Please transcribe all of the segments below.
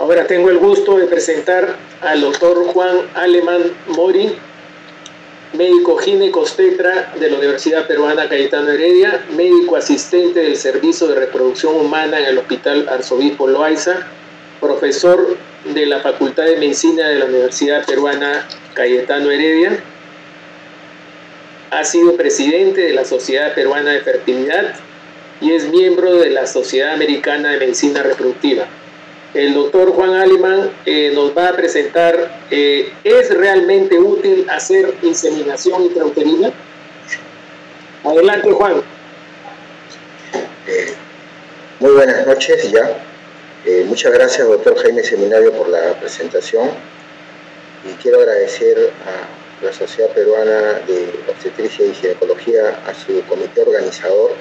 Ahora tengo el gusto de presentar al doctor Juan Alemán Mori, médico ginecobstetra de la Universidad Peruana Cayetano Heredia, médico asistente del Servicio de Reproducción Humana en el Hospital Arzobispo Loaiza, profesor de la Facultad de Medicina de la Universidad Peruana Cayetano Heredia, ha sido presidente de la Sociedad Peruana de Fertilidad y es miembro de la Sociedad Americana de Medicina Reproductiva. El doctor Juan Alemán nos va a presentar, ¿es realmente útil hacer inseminación intrauterina? Adelante, Juan. Muy buenas noches ya. Muchas gracias, doctor Jaime Seminario, por la presentación. Y quiero agradecer a la Sociedad Peruana de Obstetricia y Ginecología, a su comité organizador,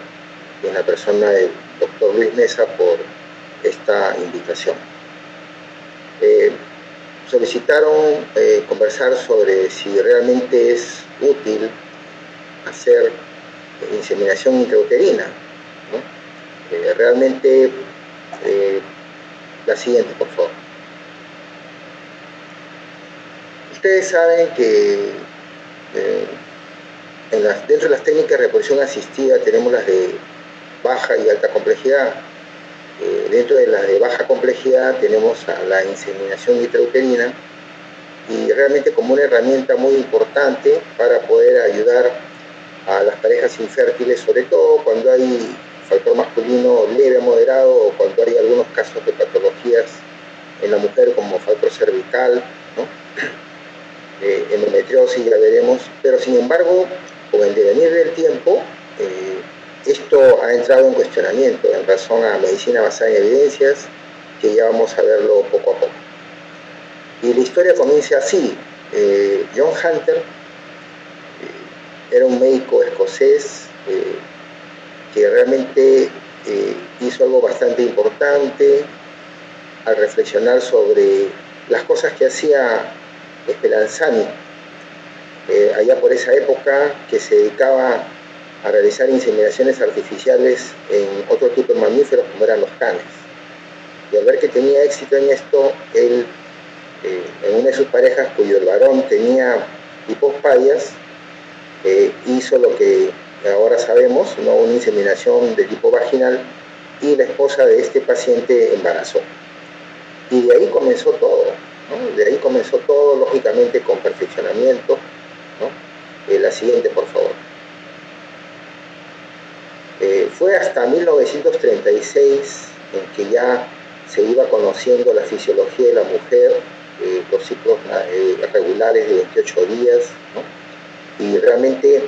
y en la persona del doctor Luis Mesa, por esta invitación. Solicitaron conversar sobre si realmente es útil hacer inseminación intrauterina, ¿no? Realmente, la siguiente, por favor. Ustedes saben que dentro de las técnicas de reproducción asistida tenemos las de baja y alta complejidad. Dentro de las de baja complejidad tenemos a la inseminación intrauterina, y realmente como una herramienta muy importante para poder ayudar a las parejas infértiles, sobre todo cuando hay factor masculino leve a moderado, o cuando hay algunos casos de patologías en la mujer como factor cervical, ¿no? Endometriosis, ya veremos. Pero sin embargo, con el devenir del tiempo, esto ha entrado en cuestionamiento en razón a medicina basada en evidencias, que ya vamos a verlo poco a poco. Y la historia comienza así. John Hunter era un médico escocés que realmente hizo algo bastante importante al reflexionar sobre las cosas que hacía Spallanzani allá por esa época, que se dedicaba a realizar inseminaciones artificiales en otro tipo de mamíferos como eran los canes. Y al ver que tenía éxito en esto, él, en una de sus parejas, cuyo el varón tenía hipospadias, hizo lo que ahora sabemos, ¿no? Una inseminación de tipo vaginal, y la esposa de este paciente embarazó. Y de ahí comenzó todo, ¿no? De ahí comenzó todo, lógicamente con perfeccionamiento, ¿no? La siguiente, por favor. Fue hasta 1936 en que ya se iba conociendo la fisiología de la mujer, los ciclos regulares de 28 días, ¿no? Y realmente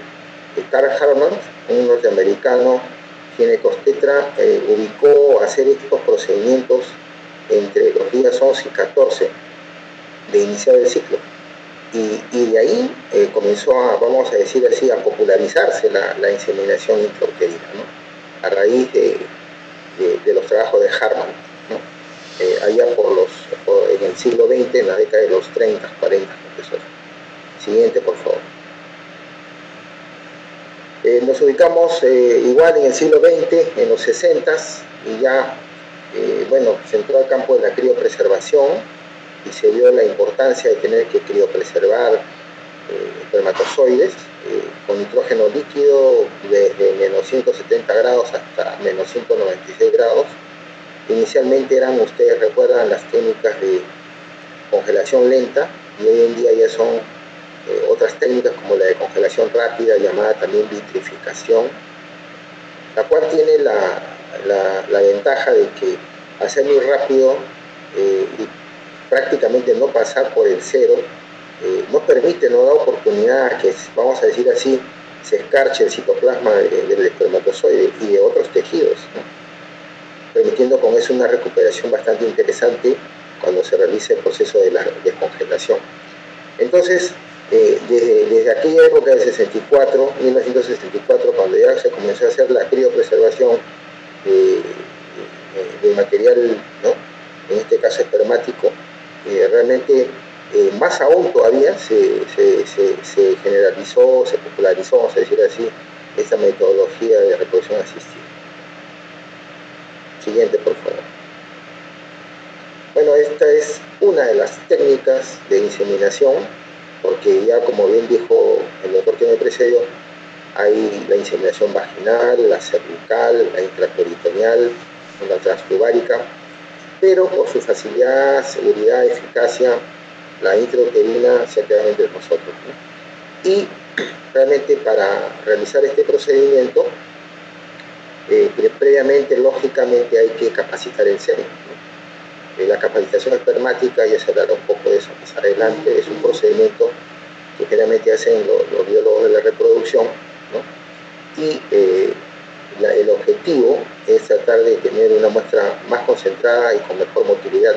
Carl Hartman, un norteamericano ginecobstetra, ubicó hacer estos procedimientos entre los días 11 y 14 de iniciar el ciclo. Y de ahí comenzó a, vamos a decir así, a popularizarse la inseminación intrauterina, ¿no? A raíz de los trabajos de Hartman, ¿no? Allá en el siglo XX, en la década de los 30, 40, profesor. Siguiente, por favor. Nos ubicamos igual en el siglo XX, en los 60s, y ya, bueno, se entró al campo de la criopreservación, y se vio la importancia de tener que criopreservar espermatozoides con nitrógeno líquido desde menos 170 grados hasta menos 196 grados. Inicialmente eran, ustedes recuerdan, las técnicas de congelación lenta, y hoy en día ya son otras técnicas como la de congelación rápida, llamada también vitrificación, la cual tiene la ventaja de que hacer muy rápido y prácticamente no pasar por el cero, no permite, no da oportunidad a que, vamos a decir así, se escarche el citoplasma del espermatozoide y de otros tejidos, ¿no? Permitiendo con eso una recuperación bastante interesante cuando se realice el proceso de la descongelación. Entonces, desde aquella época del 1964, cuando ya se comenzó a hacer la criopreservación del material, ¿no? En este caso espermático, realmente más aún todavía se generalizó, se popularizó, vamos a decir así, esta metodología de reproducción asistida. Siguiente, por favor. Bueno, esta es una de las técnicas de inseminación, porque ya como bien dijo el doctor que me precedió, hay la inseminación vaginal, la cervical, la intraperitoneal, la transtubárica, pero por su facilidad, seguridad, eficacia, la intrauterina se ha quedado entre nosotros, ¿no? Y realmente para realizar este procedimiento, previamente, lógicamente, hay que capacitar el semen, ¿no? La capacitación espermática, ya se hablará un poco de eso más adelante, es un procedimiento que generalmente hacen los biólogos de la reproducción, ¿no? Y el objetivo es tratar de tener una muestra más concentrada y con mejor motilidad,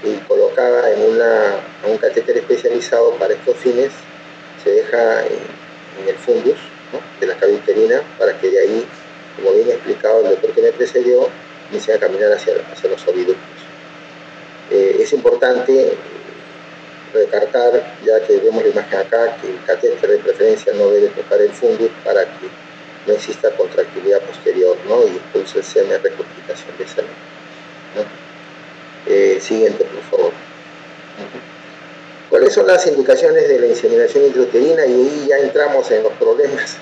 y colocada en un catéter especializado para estos fines. Se deja en el fundus, ¿no?, de la cavidad uterina, para que de ahí, como bien explicado el doctor que me precedió, inicie a caminar hacia los oviductos. Es importante recargar, ya que vemos la imagen acá, que el catéter de preferencia no debe tocar el fundus para que no exista contractilidad posterior, ¿no?, y impulso el semen, rectificación de semen, ¿no? Siguiente, por favor. ¿Cuáles son las indicaciones de la inseminación intrauterina? Y ahí ya entramos en los problemas,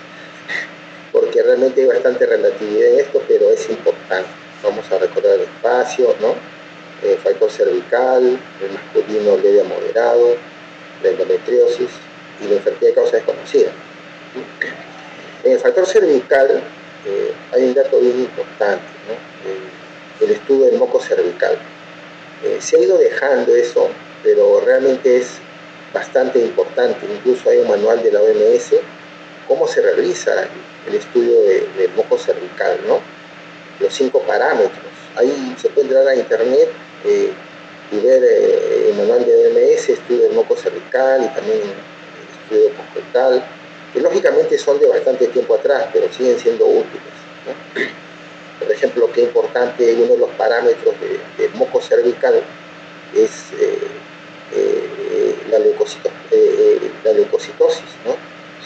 porque realmente hay bastante relatividad en esto, pero es importante. Vamos a recordar el espacio, ¿no? Factor cervical, el masculino leve a moderado, la endometriosis y la infertilidad de causa desconocida. En el factor cervical hay un dato bien importante, ¿no? El estudio del moco cervical. Se ha ido dejando eso, pero realmente es bastante importante. Incluso hay un manual de la OMS, cómo se realiza el estudio del moco cervical, ¿no? Los 5 parámetros. Ahí se puede entrar a internet y ver el manual de OMS, estudio del moco cervical, y también el estudio postcoital, que lógicamente son de bastante tiempo atrás, pero siguen siendo útiles, ¿no? Por ejemplo, qué importante, uno de los parámetros del moco cervical es la leucocitosis, ¿no?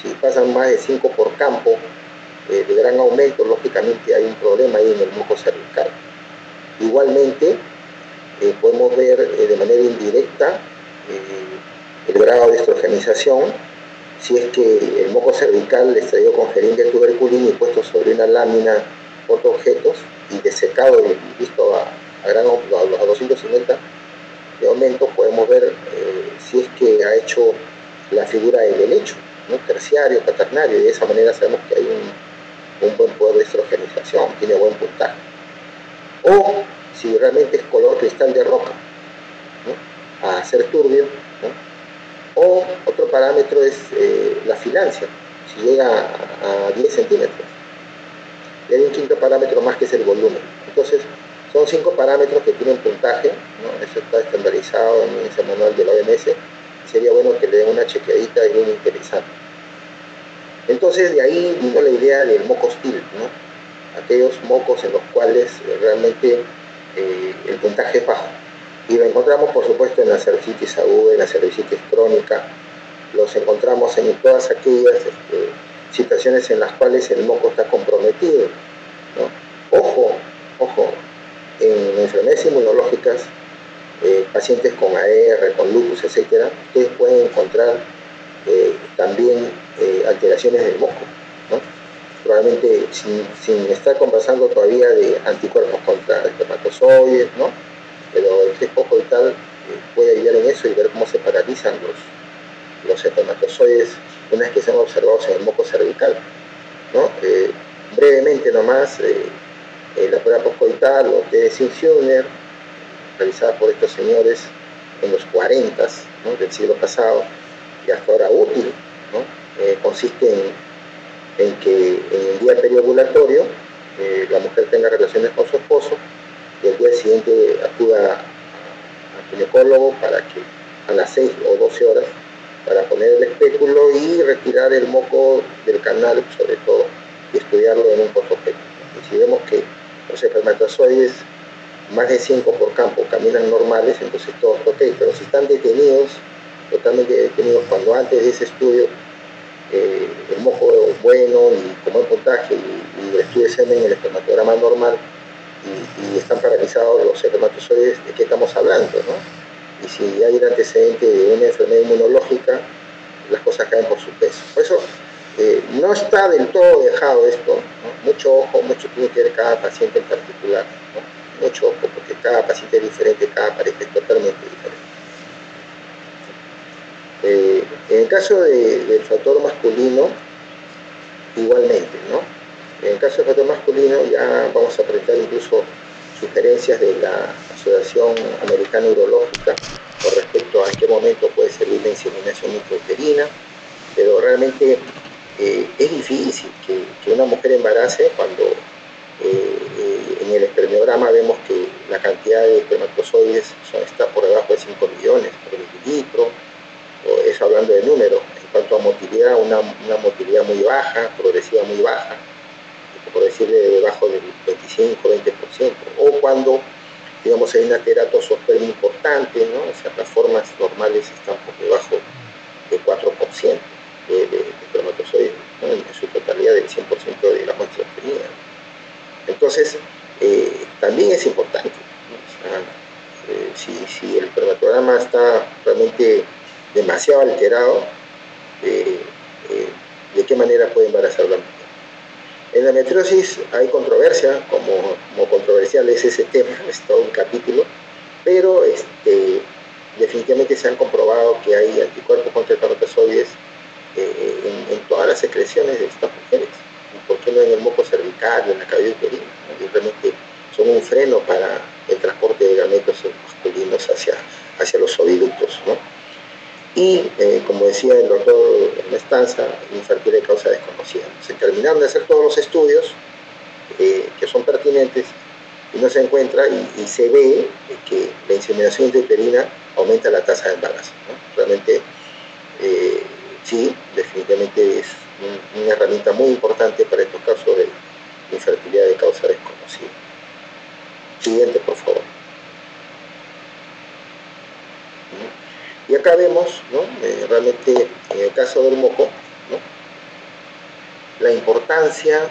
Si pasan más de 5 por campo de gran aumento, lógicamente hay un problema ahí en el moco cervical. Igualmente, podemos ver de manera indirecta el grado de estrogenización, si es que el moco cervical extraído con jeringa de tuberculina y puesto sobre una lámina portaobjetos y desecado y visto a 250 de aumento, podemos ver si es que ha hecho la figura del helecho, ¿no?, terciario, cuaternario, y de esa manera sabemos que hay un buen poder de estrogenización, tiene buen puntaje. O si realmente es color cristal de roca, ¿no?, a ser turbio, ¿no? O otro parámetro es la filancia, si llega a 10 centímetros. Y hay un quinto parámetro más, que es el volumen. Entonces, son 5 parámetros que tienen puntaje, ¿no? Eso está estandarizado en ese manual de la OMS. Sería bueno que le den una chequeadita, y bien interesante. Entonces, de ahí vino la idea del moco hostil, ¿no? Aquellos mocos en los cuales realmente el puntaje es bajo. Y lo encontramos, por supuesto, en la cervicitis aguda, en la cervicitis crónica. Los encontramos en todas aquellas situaciones en las cuales el moco está comprometido, ¿no? Ojo, en enfermedades inmunológicas, pacientes con AR, con lupus, etc., ustedes pueden encontrar también alteraciones del moco, ¿no? Probablemente sin estar conversando todavía de anticuerpos contra espermatozoides, ¿no? Pero el test postcoital puede ayudar en eso y ver cómo se paralizan los espermatozoides una vez que sean observados en el moco cervical, ¿no? Brevemente nomás, la prueba postcoital o test de Sinner, realizada por estos señores en los 40, ¿no?, del siglo pasado, y hasta ahora útil, ¿no? Consiste en que en el día periovulatorio la mujer tenga relaciones con su esposo, y el día siguiente acuda al ginecólogo para que a las 6 o 12 horas para poner el espéculo y retirar el moco del canal, sobre todo, y estudiarlo en un postobjeto. Y si vemos que los espermatozoides, más de 5 por campo, caminan normales, entonces todo está ok. Pero si están detenidos, totalmente detenidos, cuando antes de ese estudio el moco bueno y con buen puntaje, y el estudio de semen, el espermatograma normal, y están paralizados los espermatozoides, ¿de qué estamos hablando, no? Y si hay un antecedente de una enfermedad inmunológica, las cosas caen por su peso. Por eso no está del todo dejado esto, ¿no? Mucho ojo, mucho tiene que ver cada paciente en particular, ¿no? Mucho ojo, porque cada paciente es diferente, cada pareja es totalmente diferente. En el caso del factor masculino, igualmente, ¿no? En el caso del factor masculino ya vamos a presentar incluso sugerencias de la Asociación Americana Urológica con respecto a en qué momento puede servir la inseminación intrauterina, pero realmente es difícil que una mujer embarace cuando en el espermiograma vemos que la cantidad de espermatozoides está por debajo de 5 millones por mililitro, o eso hablando de números. En cuanto a motilidad, una motilidad muy baja, progresiva muy baja, por decirle debajo del 25-20%, o cuando, digamos, hay una teratospermia importante, ¿no? O sea, las formas normales están por debajo del 4% de espermatozoides, ¿no? En su totalidad del 100% de la muestra obtenida. Entonces, también es importante, ¿no? O sea, si el espermatograma está realmente demasiado alterado, ¿de qué manera puede embarazar la mujer? En la endometriosis hay controversia, como controversial es ese tema, es todo un capítulo, pero definitivamente se han comprobado que hay anticuerpos contra espermatozoides en todas las secreciones de estas mujeres. ¿Por qué no en el moco cervical, en la cavidad uterina? ¿No? Y realmente son un freno para el transporte de gametos masculinos hacia los oviductos, ¿no? Y, como decía el doctor Mestanza, infertilidad de causa desconocida. Se terminaron de hacer todos los estudios que son pertinentes y no se encuentra y se ve que la inseminación intrauterina aumenta la tasa de embarazo, ¿no? Realmente, sí, definitivamente es una herramienta muy importante para estos casos de infertilidad de causa desconocida. Siguiente, por favor. Y acá vemos, ¿no? Realmente en el caso del moco, ¿no? La importancia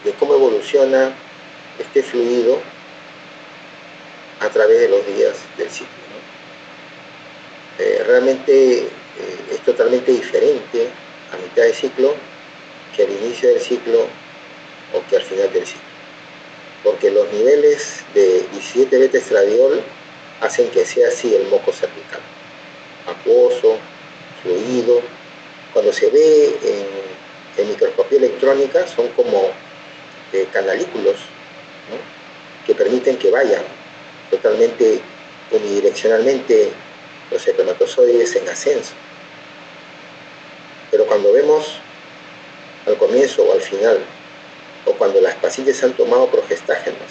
de cómo evoluciona este fluido a través de los días del ciclo, ¿no? Realmente es totalmente diferente a mitad de ciclo que al inicio del ciclo o que al final del ciclo, porque los niveles de 17 beta-estradiol hacen que sea así el moco cervical, acuoso, fluido. Cuando se ve en microscopía electrónica son como canalículos, ¿no? Que permiten que vayan totalmente unidireccionalmente los espermatozoides en ascenso. Pero cuando vemos al comienzo o al final, o cuando las pacientes han tomado progestágenos,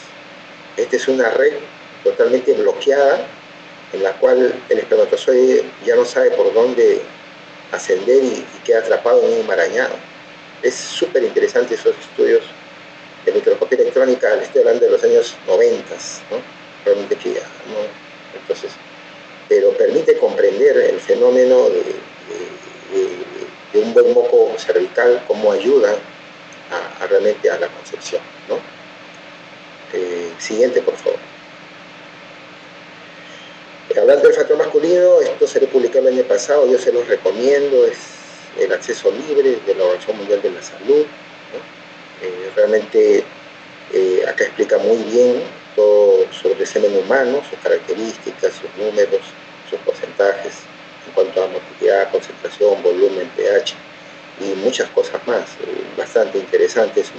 esta es una red totalmente bloqueada en la cual el espermatozoide ya no sabe por dónde ascender y queda atrapado en un enmarañado. Es súper interesante esos estudios de microscopía electrónica, le estoy hablando de los años 90, ¿no? Realmente que ya, ¿no? Entonces, pero permite comprender el fenómeno de un buen moco cervical, cómo ayuda realmente a la concepción, ¿no? Siguiente, por favor. Hablando del factor masculino, esto se le publicó el año pasado, yo se los recomiendo, es el acceso libre de la Organización Mundial de la Salud, ¿no? Realmente acá explica muy bien todo sobre el semen humano, sus características, sus números, sus porcentajes, en cuanto a motilidad, concentración, volumen, pH y muchas cosas más. Bastante interesante, es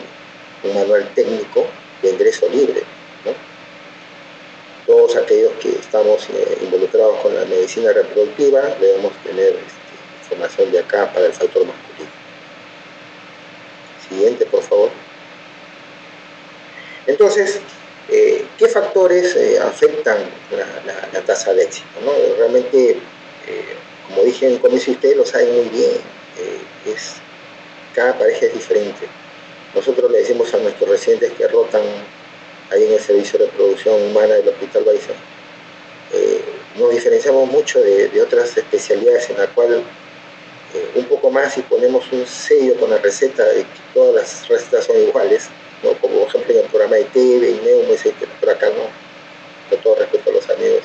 un manual técnico de ingreso libre, ¿no? Todos aquellos que estamos involucrados con la medicina reproductiva debemos tener información de acá para el factor masculino. Siguiente, por favor. Entonces, ¿qué factores afectan la tasa de éxito, ¿no? Realmente, como dije en el comienzo, ustedes lo saben muy bien, cada pareja es diferente. Nosotros le decimos a nuestros residentes que rotan ahí en el servicio de reproducción humana del Hospital Baiza, nos diferenciamos mucho de otras especialidades en la cual un poco más y ponemos un sello con la receta de que todas las recetas son iguales. ¿no? Como por ejemplo en el programa de TV, en Neumo, etcétera. Pero acá no, con todo respeto a los amigos,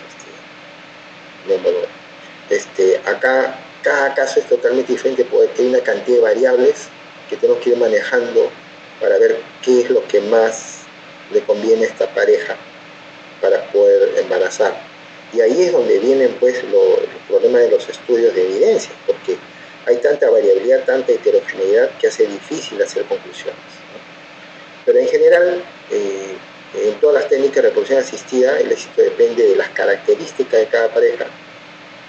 acá cada caso es totalmente diferente porque hay una cantidad de variables que tenemos que ir manejando para ver qué es lo que más le conviene a esta pareja para poder embarazar. Y ahí es donde vienen pues el problema de los estudios de evidencia, porque hay tanta variabilidad, tanta heterogeneidad que hace difícil hacer conclusiones, ¿no? Pero en general, en todas las técnicas de reproducción asistida, el éxito depende de las características de cada pareja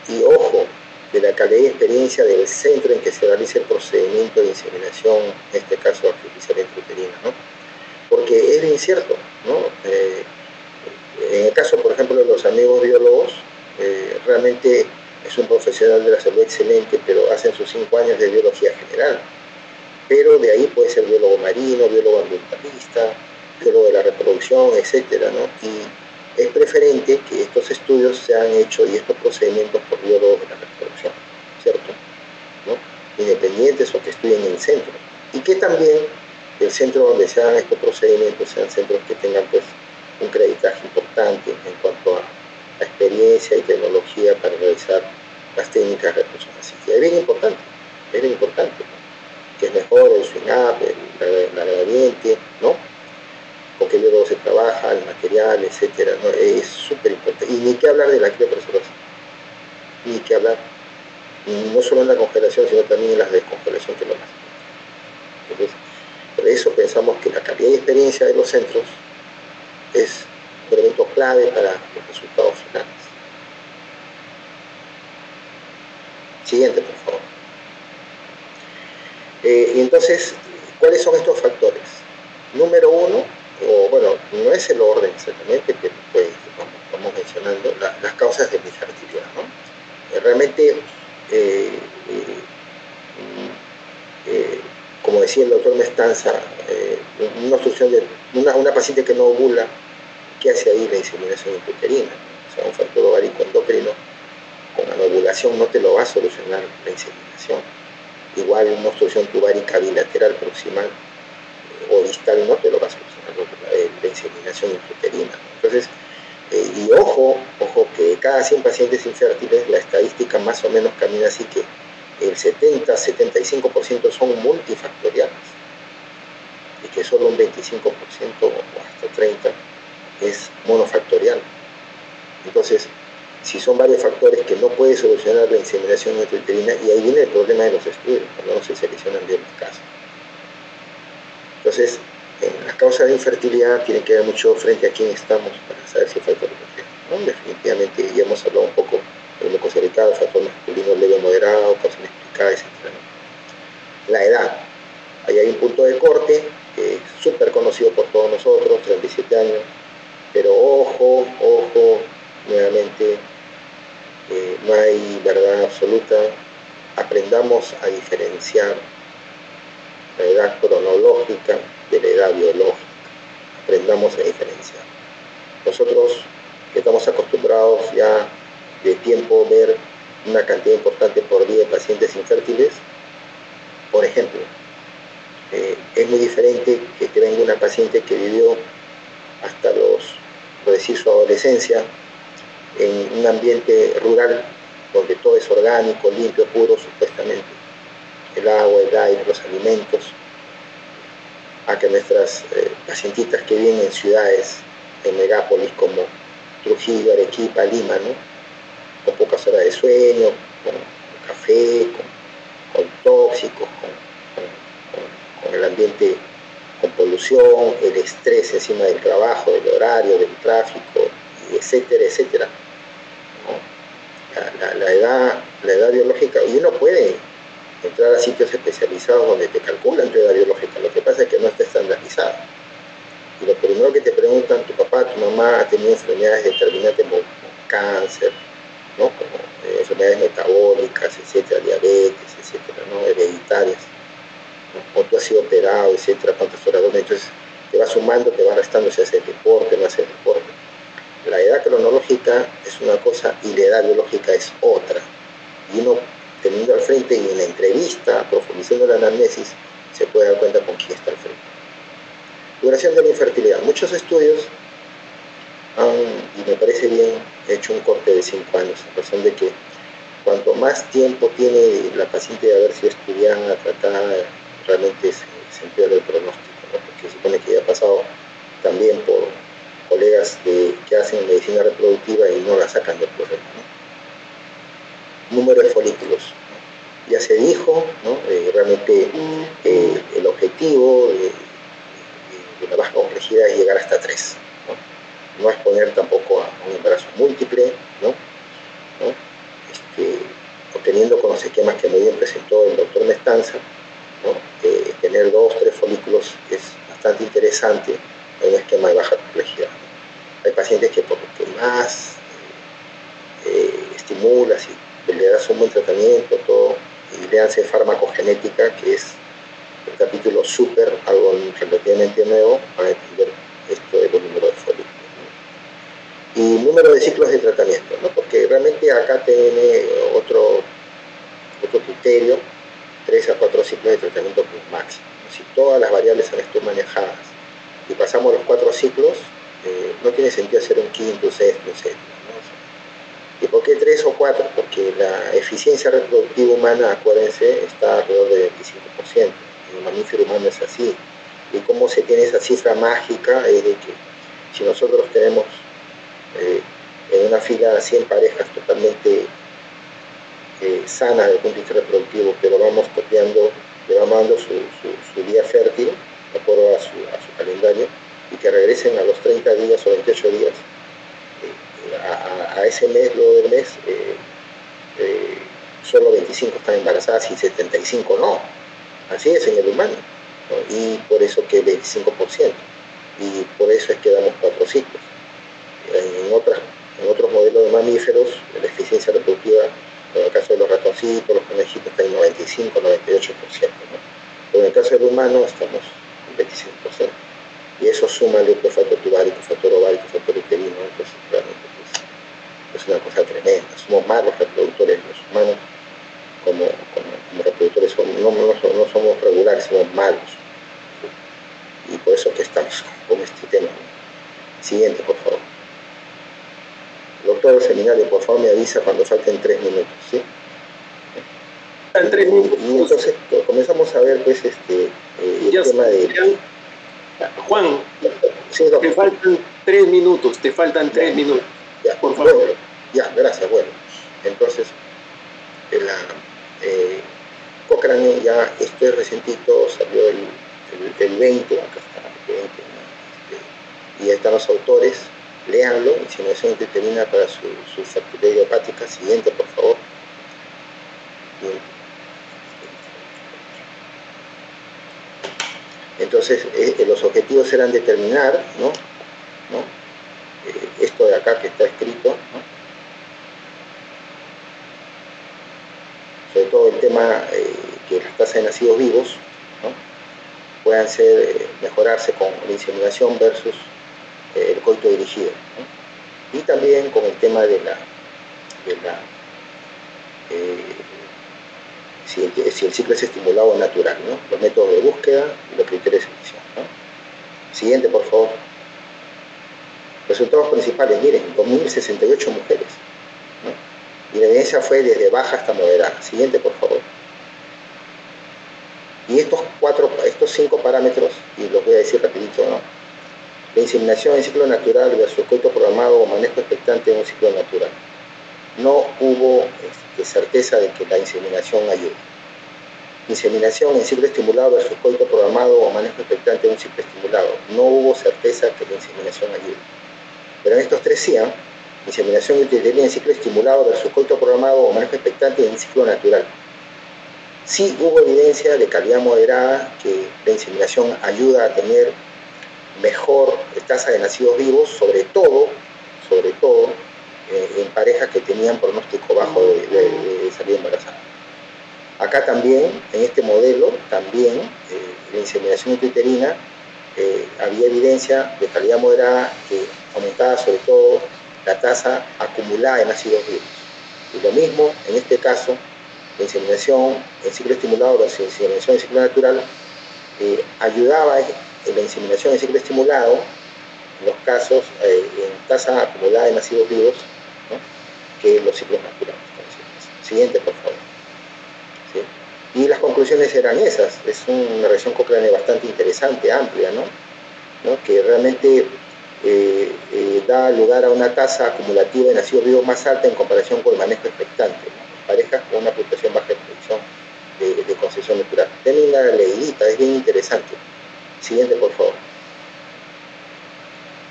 y, ojo, de la calidad y experiencia del centro en que se realiza el procedimiento de inseminación, en este caso artificial intrauterina, ¿no? Porque es bien cierto, ¿no? En el caso, por ejemplo, de los amigos biólogos, realmente es un profesional de la salud excelente, pero hacen sus 5 años de biología general. Pero de ahí puede ser biólogo marino, biólogo ambientalista, biólogo de la reproducción, etcétera, ¿no? Y es preferente que estos estudios sean hechos y estos procedimientos por biólogos de la reproducción, ¿cierto? ¿No? Independientes o que estudien en centros. Y que también el centro donde se hagan estos procedimientos sean centros que tengan pues un creditaje importante en cuanto a experiencia y tecnología para realizar las técnicas de reproducción asistida. Es bien importante, ¿no? Que es mejor el swing-up, la gradiente, ¿no? Con qué biólogo se trabaja, el material, etcétera, ¿no? Es súper importante. Y ni que hablar de la criopreservación, ni que hablar, no solo en la congelación, sino también en la descongelación, que es lo más importante. Entonces, por eso pensamos que la calidad y experiencia de los centros es un elemento clave para los resultados finales. Siguiente, por favor. Y entonces, ¿cuáles son estos factores? Número uno, o bueno, no es el orden exactamente, pero pues vamos mencionando las causas de la infertilidad, ¿no? Realmente, como decía el doctor Mestanza, una paciente que no ovula, ¿qué hace ahí la inseminación intrauterina? O sea, un factor ovárico endocrino con anovulación no te lo va a solucionar la inseminación. Igual una obstrucción tubaria bilateral proximal o distal no te lo va a solucionar la inseminación intrauterina. Entonces, y ojo que de cada 100 pacientes infértiles, la estadística más o menos camina así, que el 70-75% son multifactoriales y que solo un 25% o hasta 30% es monofactorial. Entonces, si son varios factores que no puede solucionar la inseminación intrauterina, y ahí viene el problema de los estudios, cuando no se seleccionan bien los casos. Entonces, en las causas de infertilidad tiene que ver mucho frente a quién estamos para saber si fue patología, ¿no? Definitivamente ya hemos hablado un poco del mucocervical, factor masculino leve o moderado, causa inexplicada, etc., ¿no? La edad. Ahí hay un punto de corte que es súper conocido por todos nosotros, 37 años, pero ojo, nuevamente, no hay verdad absoluta. Aprendamos a diferenciar la edad cronológica de la edad biológica. Aprendamos a diferenciar. Nosotros que estamos acostumbrados ya de tiempo ver una cantidad importante por día de pacientes infértiles, por ejemplo, es muy diferente que te venga una paciente que vivió hasta por decir, su adolescencia en un ambiente rural donde todo es orgánico, limpio, puro, supuestamente, el agua, el aire, los alimentos, a que nuestras pacientitas que viven en ciudades, en megápolis como Trujillo, Arequipa, Lima, ¿no? Con pocas horas de sueño, con café, con tóxicos, con el ambiente, con polución, el estrés encima del trabajo, del horario, del tráfico, etcétera, etcétera, ¿no? La edad biológica, y uno puede entrar a sitios especializados donde te calculan tu edad biológica, lo que pasa es que no está estandarizada. Y lo primero que te preguntan, tu papá, tu mamá ha tenido enfermedades determinantes como cáncer, ¿no? Como enfermedades metabólicas, etcétera, diabetes, etcétera, ¿no? Hereditarias, ¿no? O tú has sido operado, etcétera, cuántas horas duermes. Entonces te va sumando, te va restando si haces deporte, no haces deporte. La edad cronológica es una cosa y la edad biológica es otra. Y uno, teniendo al frente y en la entrevista, profundizando la anamnesis, se puede dar cuenta con quién está al frente. Duración de la infertilidad. Muchos estudios y me parece bien, hecho un corte de 5 años, a razón de que cuanto más tiempo tiene la paciente de haber sido estudiada, tratada, realmente se empeora el pronóstico, ¿no? Porque se supone que ya ha pasado también por colegas que hacen medicina reproductiva y no la sacan del problema, ¿no? Número de folículos, ¿no? Ya se dijo, ¿no? Realmente el objetivo de la baja complejidad es llegar hasta 3, ¿no? No exponer tampoco a un embarazo múltiple, ¿no? Obteniendo con los esquemas que muy bien presentó el doctor Mestanza, ¿no? Tener 2 o 3 folículos es bastante interesante en un esquema de baja complejidad. Hay pacientes que por lo que más estimulas y le das un buen tratamiento, todo, y le hace farmacogenética, que es un capítulo súper, algo relativamente nuevo, para entender esto de los números de folículos, ¿no? Y número de ciclos de tratamiento, ¿no? Porque realmente acá tiene otro criterio, 3 a 4 ciclos de tratamiento plus máximo. Si todas las variables han estado manejadas y pasamos los 4 ciclos, no tiene sentido hacer un quinto, sexto, etc., ¿no? ¿Y por qué 3 o 4? Porque la eficiencia reproductiva humana, acuérdense, está alrededor del 25%. En el mamífero humano es así. Y cómo se tiene esa cifra mágica es de que si nosotros tenemos en una fila 100 parejas totalmente sana desde el punto de vista reproductivo, pero vamos copiando, le vamos dando su día fértil, de acuerdo a su calendario, y que regresen a los 30 días o 28 días. A ese mes, luego del mes, solo 25 están embarazadas y 75 no. Así es en el humano, ¿no? Y por eso que 25%. Y por eso es que damos 4 ciclos. En otros modelos de mamíferos, la eficiencia reproductiva, en el caso de los ratoncitos, los conejitos, está en 95, 98%, ¿no? Pero en el caso del humano estamos en 25%. Y eso suma el factor tubario, factor ovario, factor uterino, entonces realmente pues, es una cosa tremenda. Somos malos reproductores los humanos, como reproductores no somos regulares, somos malos. Y por eso que estamos con este tema, ¿no? Siguiente, por favor. Doctor del seminario, por favor me avisa cuando falten 3 minutos, ¿sí? Y entonces comenzamos a ver pues el tema de... Juan, sí, te faltan 3 minutos, ya, por favor. Bueno, ya, gracias, bueno. Entonces, Cochrane ya, esto es recientito, salió el 20, acá está, el 20, ¿no? Y ahí están los autores, léanlo, inseminación intrauterina para su fertilidad hepática. Siguiente, por favor. Entonces, los objetivos eran determinar, ¿no? Esto de acá que está escrito, ¿no? Sobre todo el tema que las tasas de nacidos vivos, ¿no? Puedan mejorarse con la inseminación versus el coito dirigido, ¿no? Y también con el tema de si el ciclo es estimulado natural, ¿no? Los métodos de búsqueda y los criterios de selección, ¿no? Siguiente, por favor. Resultados principales, miren, 2.068 mujeres, ¿no? Y la evidencia fue desde baja hasta moderada. Siguiente, por favor. Y estos 5 parámetros, y los voy a decir rapidito, ¿no? La inseminación en ciclo natural versus coito programado o manejo expectante en un ciclo natural. No hubo certeza de que la inseminación ayude. Inseminación en ciclo estimulado versus coito programado o manejo expectante en un ciclo estimulado. No hubo certeza que la inseminación ayude. Pero en estos 3 sí, ¿eh? Inseminación intrauterina en ciclo estimulado versus coito programado o manejo expectante en ciclo natural. Sí hubo evidencia de calidad moderada que la inseminación ayuda a tener mejor tasa de nacidos vivos, sobre todo en parejas que tenían pronóstico bajo de salir embarazada. Acá también, en este modelo, también la inseminación intrauterina había evidencia de calidad moderada que aumentaba sobre todo la tasa acumulada de nacidos vivos. Y lo mismo, en este caso, la inseminación en ciclo estimulado versus inseminación en ciclo natural ayudaba en la inseminación en ciclo estimulado, en los casos, en tasa acumulada de nacidos vivos, ¿no?, que los ciclos naturales. Siguiente, por favor. ¿Sí? Y las conclusiones eran esas. Es una región cocránea bastante interesante, amplia, ¿no? Que realmente da lugar a una tasa acumulativa de nacidos vivos más alta en comparación con el manejo expectante, ¿no?, parejas con una puntuación baja de producción de concepción natural. Denle una leidita, es bien interesante. Siguiente, por favor.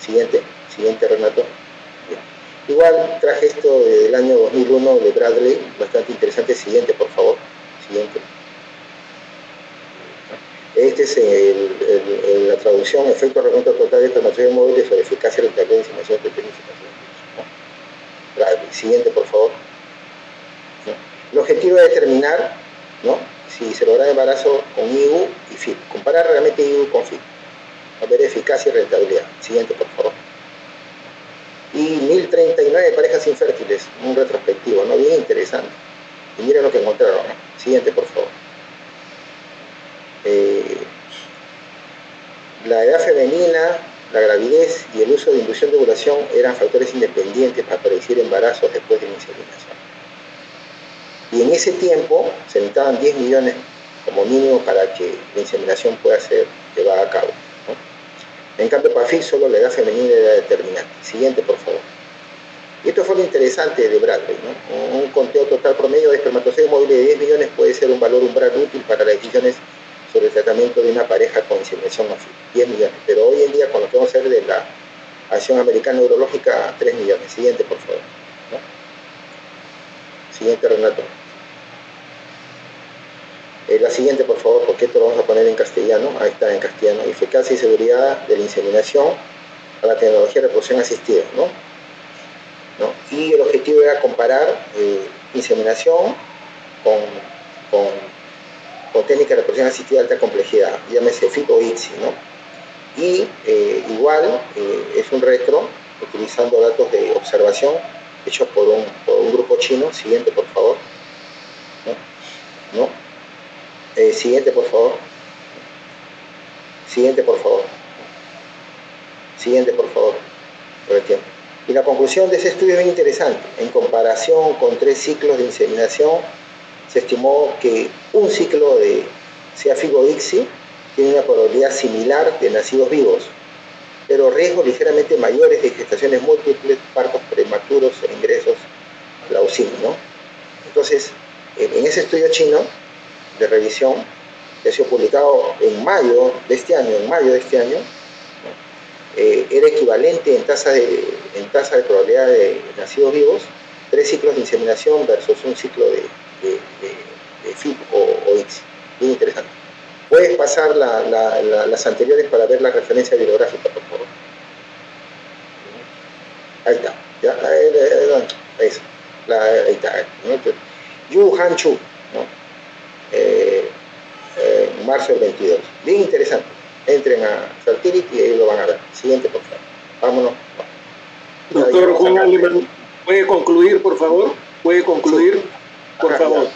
Siguiente, Renato. Bien. Igual traje esto del año 2001 de Bradley, bastante interesante. Siguiente, por favor. Siguiente. Este es la traducción, efecto recuento total de espermatozoides móviles sobre eficacia y rentabilidad de inseminación de inseminación. Bradley. Siguiente, por favor. ¿No? El objetivo es determinar, ¿no?, si se logra embarazo con IGU y FIP. Comparar realmente IGU con FIP. A ver eficacia y rentabilidad. Siguiente, por favor. Y 1039 parejas infértiles, un retrospectivo, ¿no?, bien interesante. Y miren lo que encontraron, ¿no? Siguiente, por favor. La edad femenina, la gravidez y el uso de inducción de ovulación eran factores independientes para predecir embarazos después de la inseminación. Y en ese tiempo se necesitaban 10 millones como mínimo para que la inseminación pueda ser llevada a cabo, ¿no? En cambio, para FIP solo la edad femenina era determinante. Siguiente, por favor. Y esto fue lo interesante de Bradley, ¿no? Un conteo total promedio de espermatozoides móviles de 10 millones puede ser un valor umbral útil para las decisiones sobre el tratamiento de una pareja con inseminación a FIP. 10 millones. Pero hoy en día, con lo que vamos a ver de la Acción Americana Urológica, 3 millones. Siguiente, por favor, ¿no? Siguiente, Renato. La siguiente, por favor, porque esto lo vamos a poner en castellano. Ahí está, en castellano. Eficacia y seguridad de la inseminación a la tecnología de reproducción asistida, ¿no? Y el objetivo era comparar inseminación con técnicas de reproducción asistida de alta complejidad, llámese FIP o ICSI, ¿no? Y igual es un retro utilizando datos de observación hechos por un grupo chino. Siguiente, por favor. ¿No? Siguiente, por favor. Siguiente, por favor. Siguiente, por favor. Por el tiempo. Y la conclusión de ese estudio es bien interesante. En comparación con 3 ciclos de inseminación, se estimó que un ciclo de sea FIP o ICSI tiene una probabilidad similar de nacidos vivos, pero riesgos ligeramente mayores de gestaciones múltiples, partos prematuros e ingresos a la UCI, ¿no? Entonces, en ese estudio chino de revisión, que ha sido publicado en mayo de este año, era equivalente en tasa de probabilidad de nacidos vivos 3 ciclos de inseminación versus un ciclo de FIP o ICSI. Muy interesante. Puedes pasar las anteriores para ver la referencia bibliográfica, por favor. Ahí está. ¿Ya? Ahí está. ¿No? Yu Han Chu, ¿no? Marzo del 22. Bien interesante. Entren a Fertility y ahí lo van a ver. Siguiente, por favor. Vámonos. Doctor Juan Aleman, ¿puede concluir, por favor? ¿Puede concluir, por favor?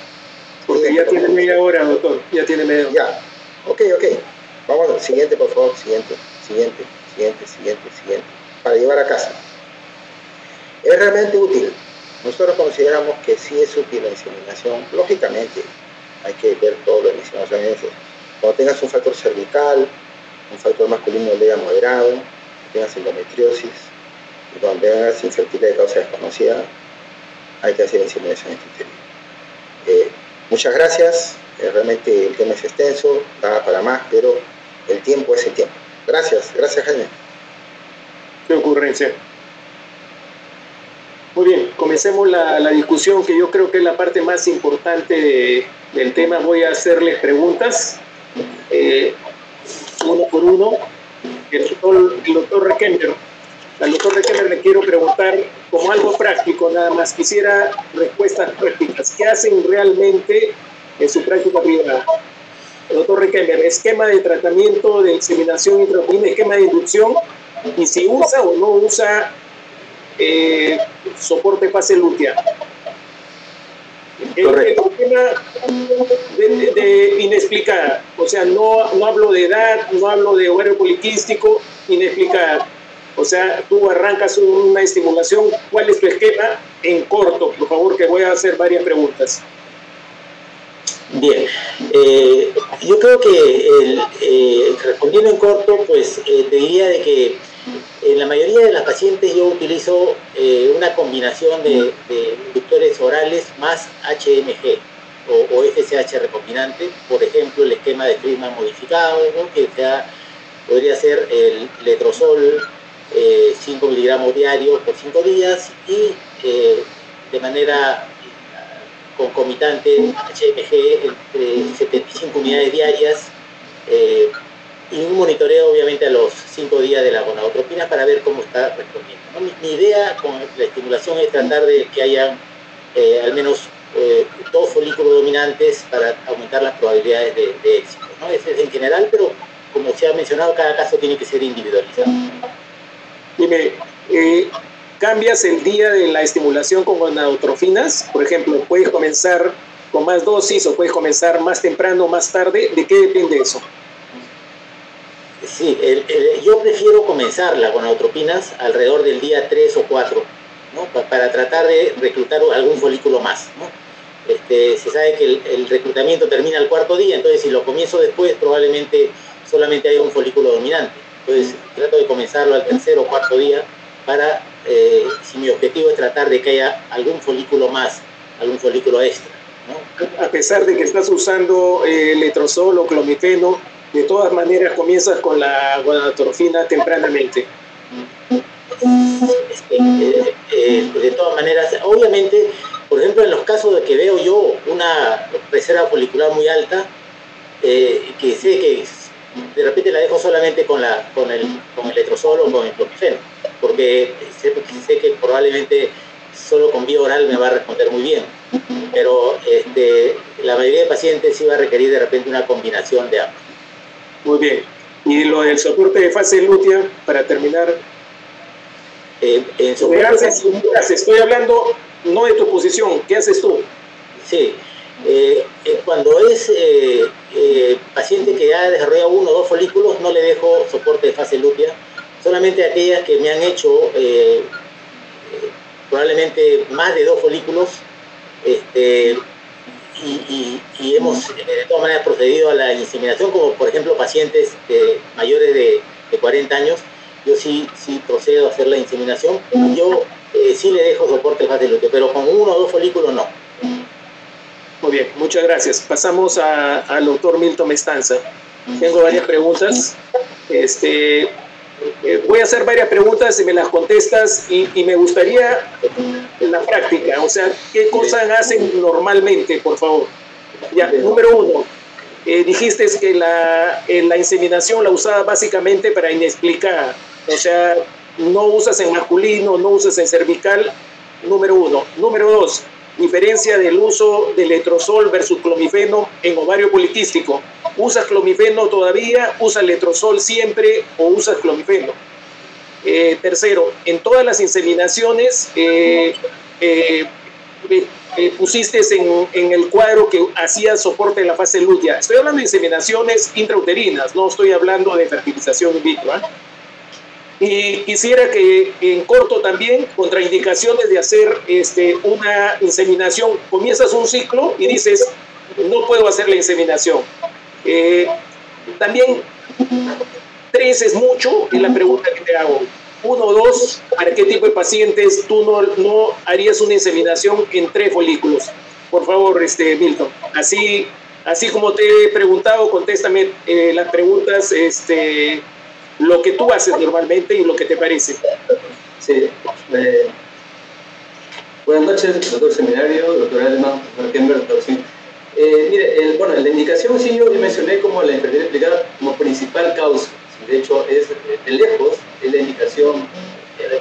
Porque ya tiene media hora, doctor. Ya tiene media hora. Ya. Ok. Vamos, siguiente, por favor. Siguiente. Para llevar a casa. ¿Es realmente útil? Nosotros consideramos que sí es útil la inseminación. Lógicamente, hay que ver todo lo de la inseminación. Cuando tengas un factor cervical, un factor masculino leve moderado, tengas endometriosis, y cuando tengas infertilidad de causa desconocida, hay que hacer inseminación en este. Muchas gracias. Realmente el tema es extenso, da para más, pero el tiempo es el tiempo. Gracias, Jaime. Qué ocurrencia. Muy bien, comencemos la discusión, que yo creo que es la parte más importante del tema. Voy a hacerles preguntas, uno por uno. El doctor Requember. Al doctor Requember le quiero preguntar como algo práctico, nada más. Quisiera respuestas prácticas. ¿Qué hacen realmente en su práctica privada? El doctor Requember, esquema de tratamiento de inseminación intrauterina, esquema de inducción, y si usa o no usa soporte fase lútea. El tema de inexplicada, o sea, no hablo de edad, no hablo de ovario poliquístico, inexplicada. O sea, tú arrancas una estimulación, ¿cuál es tu esquema? En corto, por favor, que voy a hacer varias preguntas. Bien, yo creo que respondiendo en corto, pues te diría de que en la mayoría de las pacientes yo utilizo una combinación de inductores orales más HMG o FSH recombinante, por ejemplo el esquema de Friedman modificado, ¿no? Que podría ser el letrozol 5 miligramos diarios por 5 días y de manera concomitante HMG entre 75 unidades diarias y un monitoreo obviamente a los 5 días de la gonadotropina para ver cómo está respondiendo, ¿no? Mi idea con la estimulación es tratar de que haya al menos 2 folículos dominantes para aumentar las probabilidades de éxito, ¿no? Eso es en general, pero como se ha mencionado, cada caso tiene que ser individualizado. Dime, ¿cambias el día de la estimulación con gonadotrofinas? Por ejemplo, ¿puedes comenzar con más dosis o puedes comenzar más temprano o más tarde? ¿De qué depende eso? Sí, yo prefiero comenzar las gonadotropinas alrededor del día 3 o 4, ¿no? Para tratar de reclutar algún folículo más, ¿no? Se sabe que el reclutamiento termina al 4.º día, entonces si lo comienzo después probablemente solamente haya un folículo dominante. Entonces trato de comenzarlo al 3.º o 4.º día para, si mi objetivo es tratar de que haya algún folículo más, algún folículo extra, ¿no? A pesar de que estás usando letrozol o clomifeno, de todas maneras comienzas con la gonadotrofina tempranamente. De todas maneras, obviamente, por ejemplo, en los casos de que veo yo una reserva folicular muy alta, que sé que de repente la dejo solamente con el letrozol o con el clomifeno, porque sé que probablemente solo con vía oral me va a responder muy bien, pero la mayoría de pacientes sí va a requerir de repente una combinación de ambos. Muy bien. Y lo del soporte de fase lútea, para terminar. En soporte ¿Qué haces? Estoy hablando no de tu posición, ¿qué haces tú? Sí, cuando es paciente que ya desarrolla 1 o 2 folículos, no le dejo soporte de fase lútea, solamente aquellas que me han hecho probablemente más de 2 folículos y hemos de todas maneras procedido a la inseminación, como por ejemplo pacientes mayores de 40 años, yo sí procedo a hacer la inseminación, yo sí le dejo soporte de fase lútea, pero con 1 o 2 folículos no. Muy bien, muchas gracias. Pasamos al doctor Milton Mestanza. Tengo varias preguntas. Voy a hacer varias preguntas y me las contestas y me gustaría en la práctica, o sea, ¿qué cosas hacen normalmente, por favor? Ya, número 1, dijiste que la inseminación la usabas básicamente para inexplicada, o sea, no usas en masculino, no usas en cervical, número 1. Número 2, diferencia del uso de letrozol versus clomifeno en ovario poliquístico. ¿Usas clomifeno todavía? ¿Usas letrozol siempre o usas clomifeno? Tercero, en todas las inseminaciones pusiste en el cuadro que hacía soporte de la fase lútea. Estoy hablando de inseminaciones intrauterinas, no estoy hablando de fertilización in vitro, ¿eh? Y quisiera que en corto también, contraindicaciones de hacer una inseminación, comienzas un ciclo y dices, no puedo hacer la inseminación. También 3 es mucho, es la pregunta que te hago. 1 o 2, ¿para qué tipo de pacientes tú no harías una inseminación en 3 folículos? Por favor, Milton, así como te he preguntado, contéstame las preguntas, lo que tú haces normalmente y lo que te parece. Sí. Buenas noches, doctor Seminario, doctor Alemán, doctor Kember, doctor Sim. Mire, la indicación sí yo mencioné como la infertilidad explicada como principal causa. De hecho, de lejos es la indicación,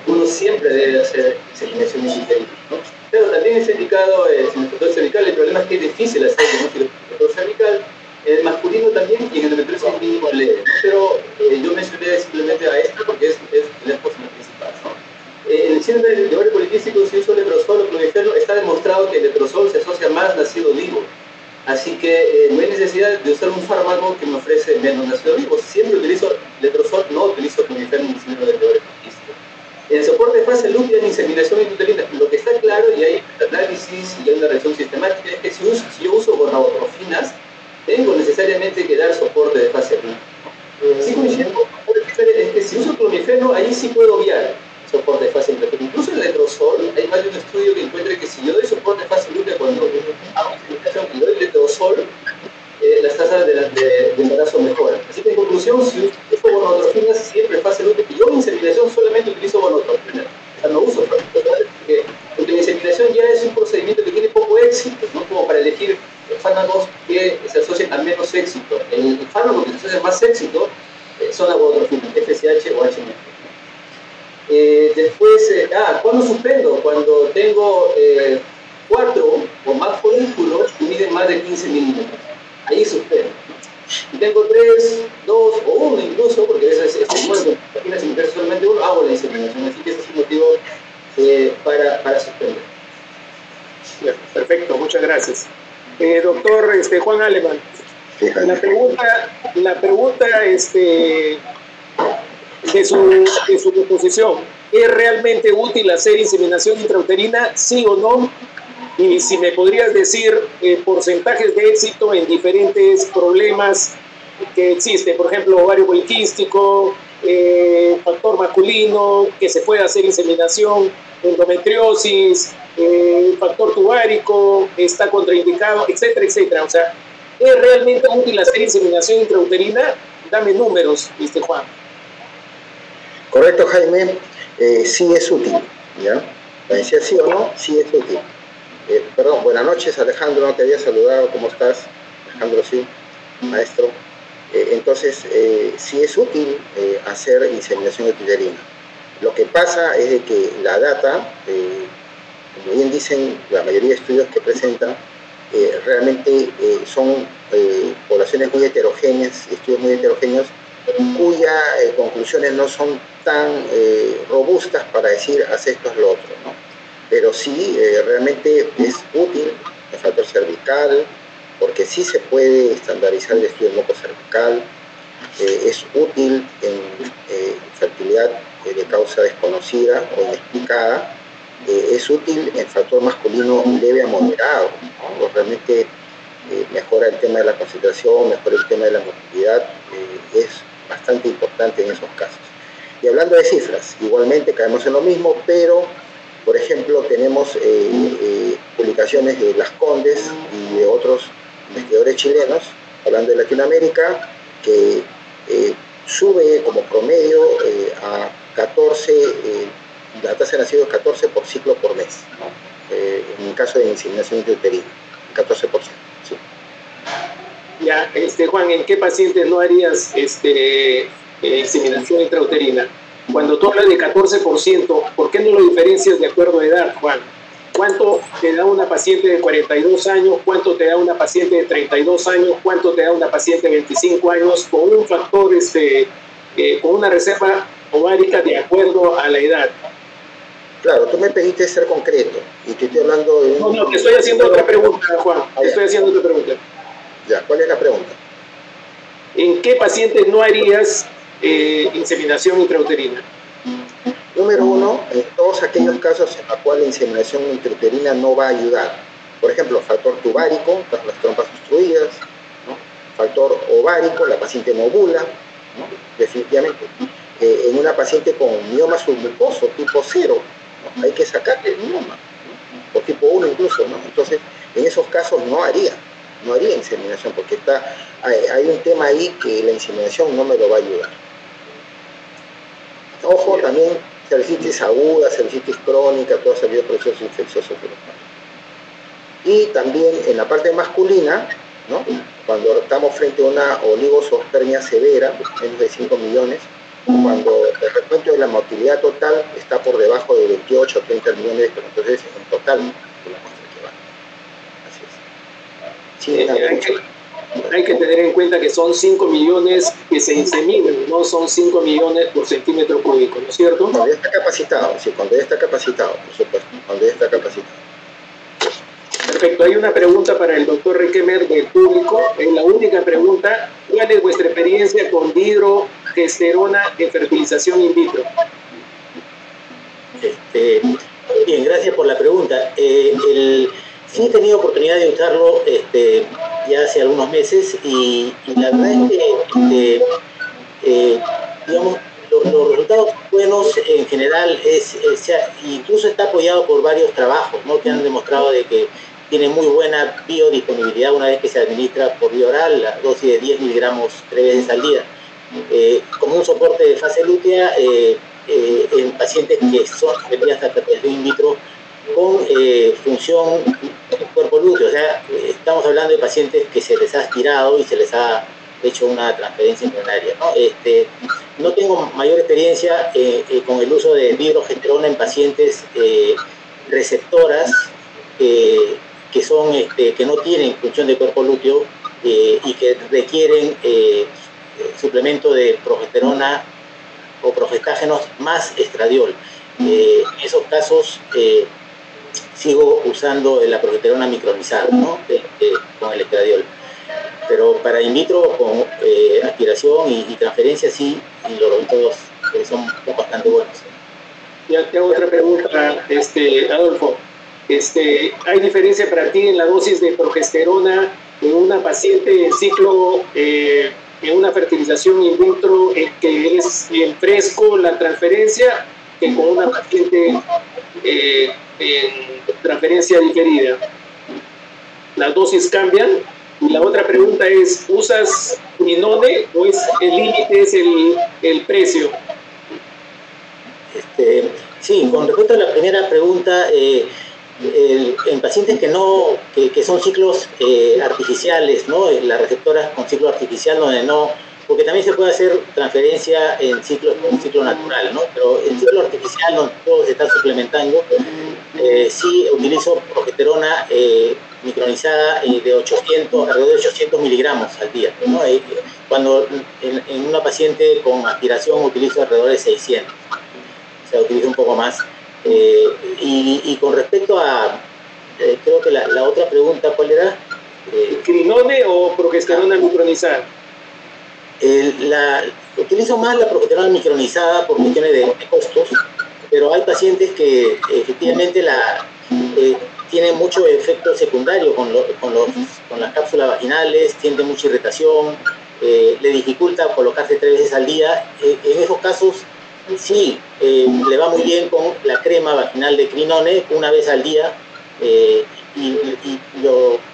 uno siempre debe hacer inseminación intrauterina, ¿no? Pero también es indicado en el factor cervical. El problema es que es difícil hacer diagnóstico del factor cervical, el masculino también, y en el endometriosis es mínimo leve, ¿no? Pero yo mencioné simplemente a esta porque es lejos la principal, ¿no? En el síndrome de ovario poliquístico, si uso letrozol o clomifeno, está demostrado que el letrozol se asocia más Así que no hay necesidad de usar un fármaco que me ofrece menos ácido ribo. Siempre utilizo letrozol, no utilizo clomifeno ni síndrome de pleuroclistitis. En el soporte de fase lútea en inseminación intrauterina, lo que está claro, y hay análisis y hay una revisión sistemática, es que si yo uso gonadotrofinas, tengo necesariamente que dar soporte de fase lútea. Sí coincido, es que si uso clomifeno, ahí sí puedo obviar soporte de fase lútea. Pero incluso en el letrozol, hay más de un estudio que encuentra que si yo doy soporte de fase lútea cuando hago inseminación y doy letrozol, las tasas de embarazo mejoran. Así que en conclusión, si uso gonadotrofinas siempre en fase lútea, y yo en inseminación solamente utilizo gonadotrofinas. O sea, no uso fármacos, porque la inseminación ya es un procedimiento que tiene poco éxito, ¿no? Como para elegir fármacos que se asocian a menos éxito. El fármaco que se asocia a más éxito son las gonadotrofinas, FSH o HMG. Después, ¿cuándo suspendo? Cuando tengo 4 o más folículos que miden más de 15 milímetros. Ahí suspendo. Si tengo 3, 2 o 1 incluso, porque a veces si me queda solamente uno, hago la inseminación. Así que ese es un motivo para suspender. Perfecto, muchas gracias. Doctor Juan Aleman, la pregunta de su proposición, ¿es realmente útil hacer inseminación intrauterina, sí o no? Y si me podrías decir porcentajes de éxito en diferentes problemas que existen, por ejemplo, ovario poliquístico, factor masculino, que se puede hacer inseminación, endometriosis, factor tubárico, está contraindicado, etcétera, etcétera. O sea, ¿es realmente útil hacer inseminación intrauterina? Dame números, Juan. Correcto, Jaime. Sí es útil, ¿ya? ¿Me decía sí o no? Sí es útil. Perdón, buenas noches, Alejandro, no te había saludado. ¿Cómo estás? Alejandro, sí, maestro. Entonces, sí es útil hacer inseminación intrauterina. Lo que pasa es de que la data, como bien dicen la mayoría de estudios que presentan, realmente son poblaciones muy heterogéneas, estudios muy heterogéneos, cuyas conclusiones no son tan robustas para decir haz esto es lo otro, ¿no? Pero sí realmente es útil el factor cervical, porque sí se puede estandarizar el estudio del moco cervical, es útil en fertilidad de causa desconocida o inexplicada, es útil en factor masculino leve a moderado, ¿no? Realmente mejora el tema de la concentración, mejora el tema de la motilidad, es bastante importante en esos casos. Y hablando de cifras, igualmente caemos en lo mismo, pero por ejemplo tenemos publicaciones de Las Condes y de otros investigadores chilenos, hablando de Latinoamérica, que sube como promedio a 14, la tasa de nacidos 14 por ciclo por mes, ¿no? En el caso de inseminación intrauterina, 14%. Sí. Ya, Juan, ¿en qué pacientes no harías inseminación intrauterina? Cuando tú hablas de 14%, ¿por qué no lo diferencias de acuerdo a edad, Juan? ¿Cuánto te da una paciente de 42 años? ¿Cuánto te da una paciente de 32 años? ¿Cuánto te da una paciente de 25 años? Con un factor, con una reserva ovárica de acuerdo a la edad. Claro, tú me pediste ser concreto y te estoy hablando de... No, te estoy haciendo otra pregunta, Juan. Te estoy haciendo otra pregunta. Ya, ¿cuál es la pregunta? ¿En qué pacientes no harías inseminación intrauterina? Número uno, en todos aquellos casos en los cuales la inseminación intrauterina no va a ayudar. Por ejemplo, factor tubárico, las trompas obstruidas, ¿no? Factor ovárico, la paciente no ovula, ¿no? Definitivamente. En una paciente con mioma submucoso tipo 0, ¿no? Hay que sacarle el mioma, ¿no? O tipo 1 incluso, ¿no? Entonces, en esos casos no haría inseminación, porque hay un tema ahí que la inseminación no me lo va a ayudar. Ojo, también cervicitis aguda, cervicitis crónica, todos aquellos procesos infecciosos de los padres. Y también en la parte masculina, ¿no? Cuando estamos frente a una oligospermia severa, menos de 5 millones, cuando el recuento de la motilidad total está por debajo de 28 o 30 millones de entonces en total de la muestra que va. Así es. Sí, hay que tener en cuenta que son 5 millones que se inseminan, no son 5 millones por centímetro cúbico, ¿no es cierto? Cuando ya está capacitado, sí, cuando ya está capacitado, por supuesto, cuando ya está capacitado. Perfecto. Hay una pregunta para el doctor Requemer del público. Es la única pregunta. ¿Cuál es vuestra experiencia con dihidrogesterona en fertilización in vitro? Bien, gracias por la pregunta. Sí he tenido oportunidad de usarlo ya hace algunos meses y la verdad es que digamos, los resultados buenos en general incluso está apoyado por varios trabajos, ¿no?, que han demostrado de que tiene muy buena biodisponibilidad una vez que se administra por vía oral, la dosis de 10 miligramos 3 veces al día, como un soporte de fase lútea en pacientes que son sometidas a fertilización in vitro con función cuerpo lúteo. O sea, estamos hablando de pacientes que se les ha aspirado y se les ha hecho una transferencia embrionaria, ¿no? No tengo mayor experiencia con el uso de dihidrogesterona en pacientes receptoras que no tienen función de cuerpo lúteo y que requieren suplemento de progesterona o progestágenos más estradiol. En esos casos sigo usando la progesterona micronizada, ¿no?, con el estradiol. Pero para in vitro con aspiración y transferencia sí, y los resultados son bastante buenos. Ya te hago otra pregunta, Adolfo. ¿Hay diferencia para ti en la dosis de progesterona en una paciente en ciclo, en una fertilización in vitro, que es en fresco la transferencia, que con una paciente en transferencia diferida? ¿Las dosis cambian? Y la otra pregunta es, ¿usas Crinone o el límite es el precio? Sí, con respecto a la primera pregunta, en pacientes que son ciclos artificiales, ¿no?, las receptoras con ciclo artificial donde no, porque también se puede hacer transferencia en un ciclo natural, ¿no?, pero en ciclo artificial donde todo se está suplementando, sí utilizo progesterona micronizada alrededor de 800 miligramos al día, ¿no? Cuando en una paciente con aspiración utilizo alrededor de 600, o sea, utilizo un poco más. Y con respecto a, creo que la otra pregunta, ¿cuál era? ¿Crinone o progesterona micronizada? Utilizo más la progesterona micronizada por cuestiones de costos, pero hay pacientes que efectivamente tienen mucho efecto secundario con las cápsulas vaginales, sienten mucha irritación, le dificulta colocarse 3 veces al día. En esos casos sí, le va muy bien con la crema vaginal de Crinone una vez al día y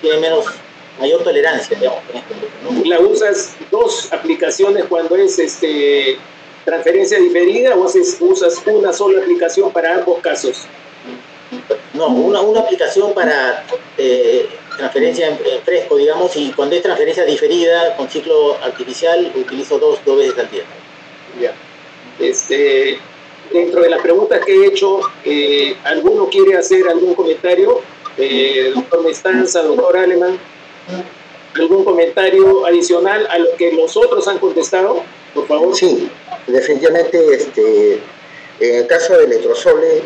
tiene mayor tolerancia, digamos, en este punto, ¿no? ¿La usas 2 aplicaciones cuando es transferencia diferida o usas una sola aplicación para ambos casos? No, una aplicación para transferencia en fresco, digamos, y cuando es transferencia diferida con ciclo artificial utilizo dos veces al día. Ya. Dentro de las preguntas que he hecho, ¿alguno quiere hacer algún comentario? Doctor Mestanza, doctor Aleman, ¿algún comentario adicional a lo que los otros han contestado? Por favor. Sí, definitivamente en el caso del letrozole,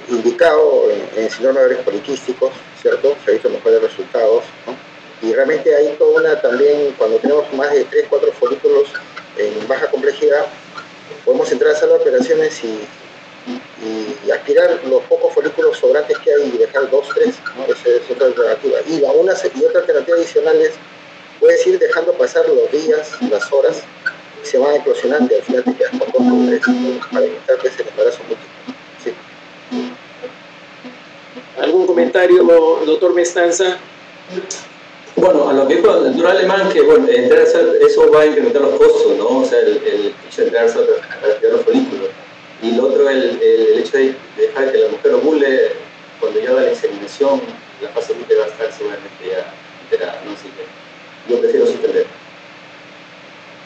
indicado en síndrome de ovarios poliquísticos, ¿cierto? Se ha visto mejores resultados, ¿no? Y realmente hay toda una también, cuando tenemos más de 3, 4 folículos en baja complejidad, podemos entrar a sala de operaciones y aspirar los pocos folículos sobrantes que hay y dejar 2, 3, ¿no? Esa es otra alternativa. Y otra alternativa adicional es, puedes ir dejando pasar los días, las horas, y se van eclosionando y al final te quedas con 2 o 3 para evitar que se el embarazo múltiple. Sí. ¿Algún comentario, doctor Mestanza? Bueno, a lo que dijo el doctor Alemán, que bueno, eso va a incrementar los costos, ¿no? O sea, el hecho de entrarse a retirar los folículos. Y el otro, el hecho de dejar que la mujer ovule cuando llega la inseminación, la fase lútea va a estar seguramente ya enterada, ¿no? Así que yo prefiero suspender.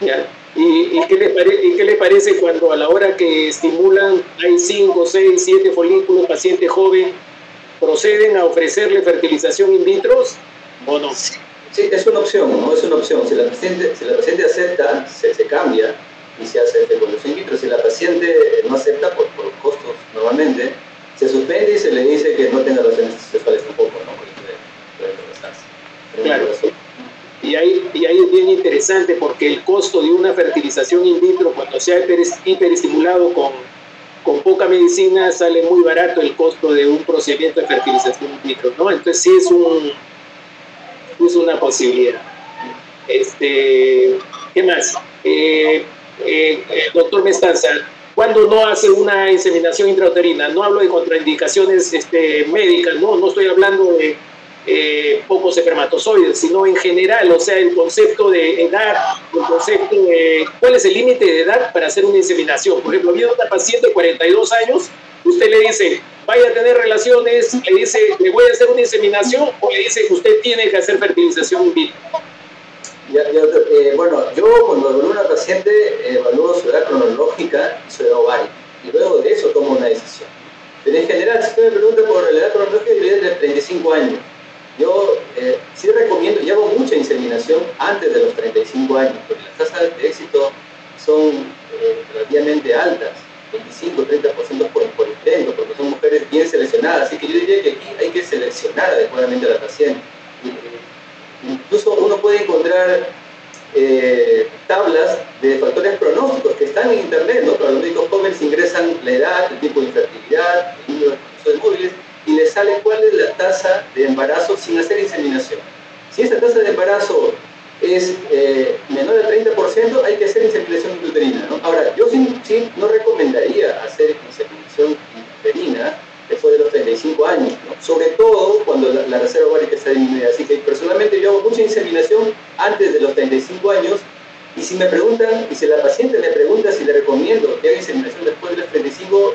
Ya. ¿Y qué le parece cuando a la hora que estimulan hay 5, 6, 7 folículos, paciente joven, proceden a ofrecerle fertilización in vitro o no? Sí, es una opción, ¿no? Es una opción. Si la paciente acepta, se cambia y se hace fecundación in vitro. Si la paciente no acepta por los costos normalmente, se suspende y se le dice que no tenga relaciones sexuales tampoco, ¿no? interesante porque el costo de una fertilización in vitro, cuando sea hiperestimulado con poca medicina, sale muy barato el costo de un procedimiento de fertilización in vitro, ¿no? Entonces sí es una posibilidad. ¿Qué más? Doctor Mestanza, ¿cuándo no hace una inseminación intrauterina? No hablo de contraindicaciones médicas, no estoy hablando de pocos espermatozoides, sino en general, o sea, el concepto de edad, el concepto de cuál es el límite de edad para hacer una inseminación. Por ejemplo, viene una paciente de 42 años, usted le dice, vaya a tener relaciones, le dice, le voy a hacer una inseminación, o le dice que usted tiene que hacer fertilización in vitro. Bueno, yo cuando evalúo a una paciente, evalúo su edad cronológica y su edad ovárica, y luego de eso tomo una decisión. Pero en general, si usted me pregunta por la edad cronológica, yo diría de 35 años. Yo sí recomiendo, y hago mucha inseminación antes de los 35 años, porque las tasas de éxito son relativamente altas, 25-30% por intento, porque son mujeres bien seleccionadas, así que yo diría que aquí hay que seleccionar adecuadamente a la paciente. Incluso uno puede encontrar tablas de factores pronósticos que están en internet, ¿no? Para los médicos jóvenes ingresan la edad, el tipo de infertilidad, el número de espermatozoides móviles, y les sale cuál es la tasa de embarazo sin hacer inseminación. Si esa tasa de embarazo es menor al 30%, hay que hacer inseminación intrauterina, ¿no? Ahora, yo sí no recomendaría hacer inseminación intrauterina después de los 35 años, ¿no? Sobre todo cuando la reserva ovárica está disminuida. Así que personalmente yo hago mucha inseminación antes de los 35 años, y si me preguntan, y si la paciente me pregunta si le recomiendo que haga inseminación después de los 35,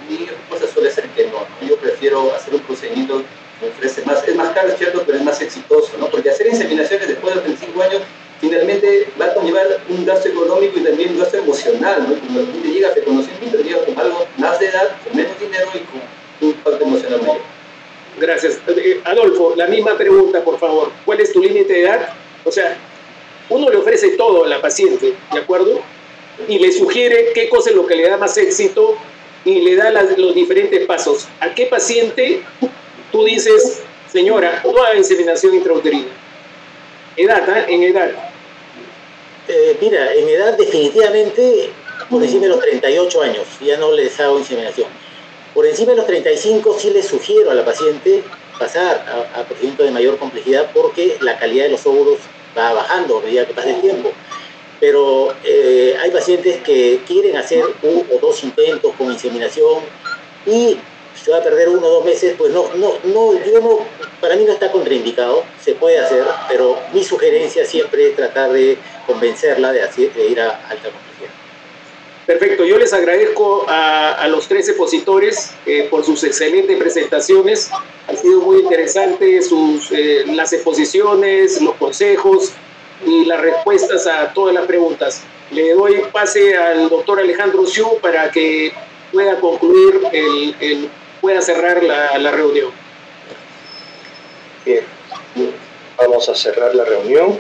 mi respuesta suele ser que no. Yo prefiero hacer un procedimiento que me ofrece más, es más caro, es cierto, pero es más exitoso, ¿no? Porque hacer inseminaciones después de los 35 años finalmente va a conllevar un gasto económico y también un gasto emocional, ¿no? Cuando la gente llega a fecundación in vitro, llega con algo más de edad, con menos dinero y con un impacto emocional mayor. Gracias. Adolfo, la misma pregunta, por favor. ¿Cuál es tu límite de edad? O sea, uno le ofrece todo a la paciente, ¿de acuerdo? Y le sugiere qué cosa es lo que le da más éxito y le da los diferentes pasos. ¿A qué paciente tú dices, señora, no haga inseminación intrauterina? Edad, en edad. Mira, en edad definitivamente por encima de los 38 años, ya no les hago inseminación. Por encima de los 35 sí les sugiero a la paciente pasar a procedimientos de mayor complejidad, porque la calidad de los óvulos va bajando a medida que pasa el tiempo. Pero hay pacientes que quieren hacer 1 o 2 intentos con inseminación y se va a perder 1 o 2 meses, pues para mí no está contraindicado, se puede hacer, pero mi sugerencia siempre es tratar de convencerla de ir a alta complejidad. Perfecto, yo les agradezco a los 3 expositores por sus excelentes presentaciones. Ha sido muy interesante las exposiciones, los consejos y las respuestas a todas las preguntas. Le doy pase al doctor Alejandro Xu para que pueda concluir, pueda cerrar la reunión. Bien, vamos a cerrar la reunión.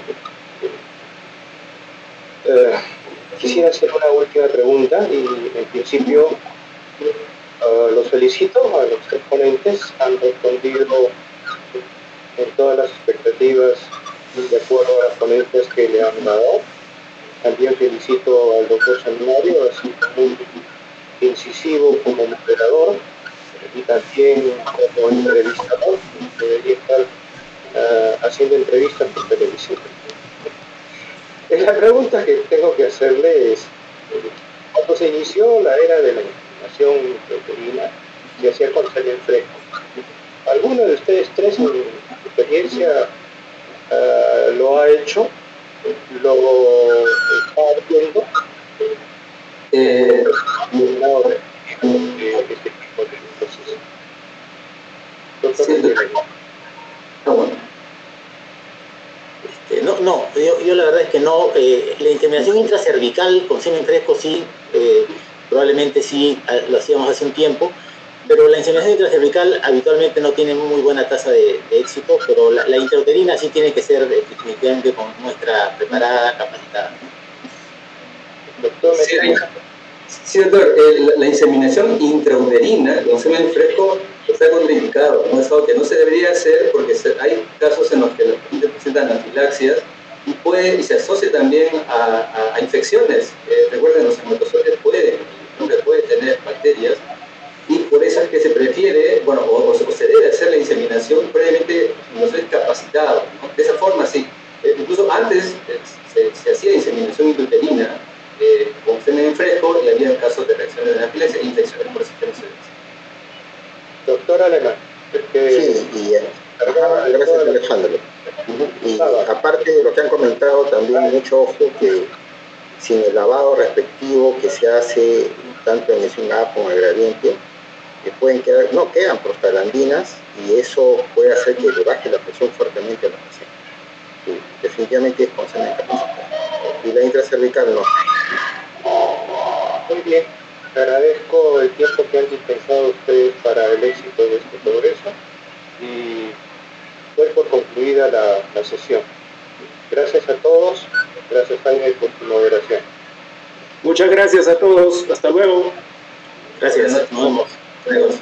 Quisiera hacer una última pregunta y en principio los felicito a los 3 ponentes, han respondido en todas las expectativas de acuerdo a las ponencias que le han dado. También felicito al doctor Seminario, ha sido muy incisivo como moderador y también como entrevistador, debería estar haciendo entrevistas por televisión. La pregunta que tengo que hacerle es, cuando se inició la era de la inseminación intrauterina, se hacía con semen fresco. ¿Alguno de ustedes 3 en experiencia lo ha hecho? ¿Lo está haciendo? Este tipo de proceso. Yo la verdad es que no. La inseminación intracervical con semen fresco sí, probablemente sí lo hacíamos hace un tiempo, pero la inseminación intracervical habitualmente no tiene muy buena tasa de éxito, pero la intrauterina sí tiene que ser definitivamente con muestra preparada, capacitada. Doctor, sí, doctor, la inseminación intrauterina con semen fresco está contraindicado, ¿no? Es algo que no se debería hacer porque hay casos en los que los pacientes presentan anafilaxias y se asocia también a infecciones. Recuerden, los espermatozoides pueden tener bacterias, y por eso es que se prefiere, bueno, o se debe hacer la inseminación previamente no ser capacitado, ¿no? De esa forma, sí. Incluso antes se hacía inseminación intrauterina con semen fresco, y había casos de reacciones de anafilaxia e infecciones por espermatozoides. Doctor Alemán. Sí, gracias Alejandro. Y aparte de lo que han comentado, también mucho ojo que sin el lavado respectivo que se hace tanto en el A como en el gradiente, quedan prostaglandinas, y eso puede hacer que le baje la presión fuertemente a la paciente. Sí, definitivamente es con semen capacitado. Y la intracervical no. Muy bien, agradezco el tiempo que han dispensado ustedes para el éxito de este progreso, y doy por concluida la sesión. Gracias a todos, gracias Jaime por tu moderación. Muchas gracias a todos, hasta luego. Gracias, nos vemos.